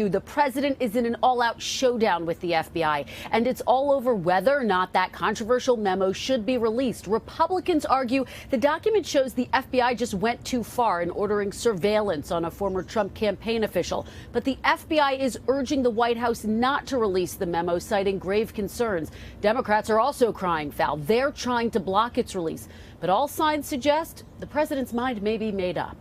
The president is in an all-out showdown with the FBI, and it's all over whether or not that controversial memo should be released. Republicans argue the document shows the FBI just went too far in ordering surveillance on a former Trump campaign official. But the FBI is urging the White House not to release the memo, citing grave concerns. Democrats are also crying foul. They're trying to block its release. But all signs suggest the president's mind may be made up.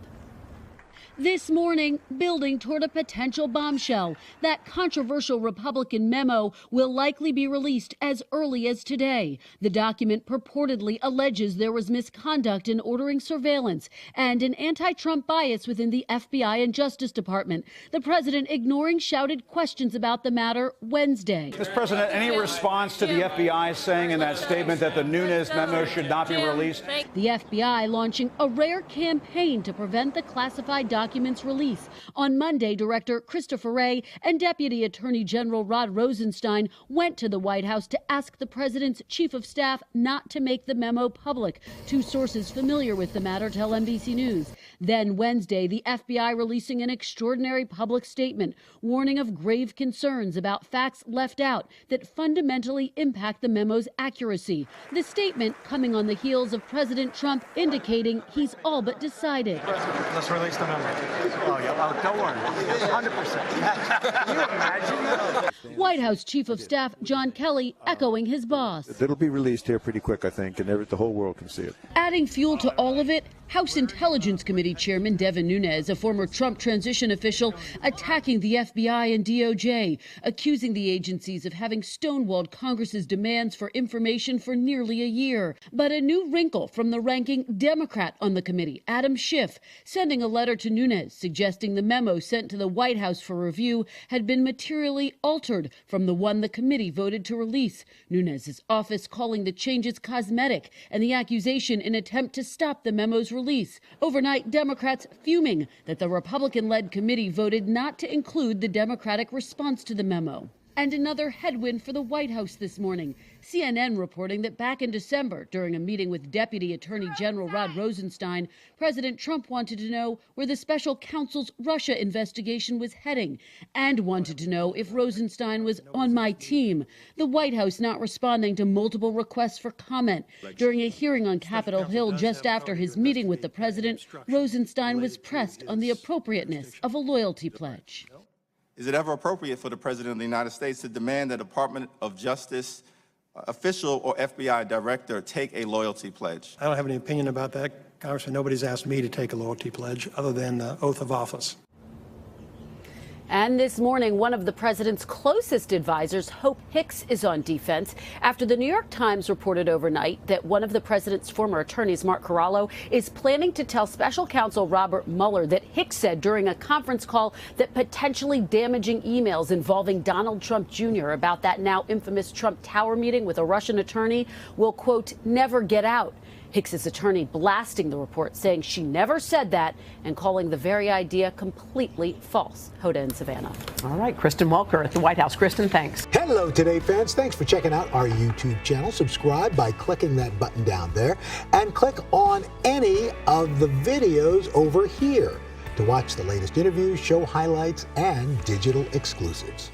This morning, building toward a potential bombshell. That controversial Republican memo will likely be released as early as today. The document purportedly alleges there was misconduct in ordering surveillance and an anti-Trump bias within the FBI and Justice Department. The president ignoring shouted questions about the matter Wednesday. Mr. President, any response to the FBI saying in that statement that the Nunes memo should not be released? The FBI launching a rare campaign to prevent the classified documents release. On Monday, Director Christopher Wray and Deputy Attorney General Rod Rosenstein went to the White House to ask the president's chief of staff not to make the memo public. Two sources familiar with the matter tell NBC News. Then Wednesday, the FBI releasing an extraordinary public statement warning of grave concerns about facts left out that fundamentally impact the memo's accuracy. The statement coming on the heels of President Trump indicating he's all but decided. Let's release the memo. Oh, yeah. Don't worry. 100%. Can you imagine? White House Chief of Staff John Kelly echoing his boss. It'll be released here pretty quick, I think, and the whole world can see it. Adding fuel to all of it, House Intelligence Committee Chairman Devin Nunes, a former Trump transition official, attacking the FBI and DOJ, accusing the agencies of having stonewalled Congress's demands for information for nearly a year. But a new wrinkle from the ranking Democrat on the committee, Adam Schiff, sending a letter to Nunes suggesting the memo sent to the White House for review had been materially altered from the one the committee voted to release. Nunes' office calling the changes cosmetic and the accusation an attempt to stop the memo's release. Overnight, Democrats fuming that the Republican-led committee voted not to include the Democratic response to the memo. And another headwind for the White House this morning. CNN reporting that back in December, during a meeting with Deputy Attorney General Rod Rosenstein, President Trump wanted to know where the special counsel's Russia investigation was heading and wanted to know if Rosenstein was on my team. The White House not responding to multiple requests for comment. During a hearing on Capitol Hill just after his meeting with the president, Rosenstein was pressed on the appropriateness of a loyalty pledge. Is it ever appropriate for the President of the United States to demand that Department of Justice official or FBI director take a loyalty pledge? I don't have any opinion about that, Congressman. Nobody's asked me to take a loyalty pledge other than the oath of office. And this morning, one of the president's closest advisors, Hope Hicks, is on defense after the New York Times reported overnight that one of the president's former attorneys, Mark Corallo, is planning to tell special counsel Robert Mueller that Hicks said during a conference call that potentially damaging emails involving Donald Trump Jr. about that now infamous Trump Tower meeting with a Russian attorney will, quote, never get out. Hicks's attorney blasting the report, saying she never said that and calling the very idea completely false. Hoda in Savannah. All right, Kristen Welker at the White House. Kristen, thanks. Hello, Today fans. Thanks for checking out our YouTube channel. Subscribe by clicking that button down there and click on any of the videos over here to watch the latest interviews, show highlights, and digital exclusives.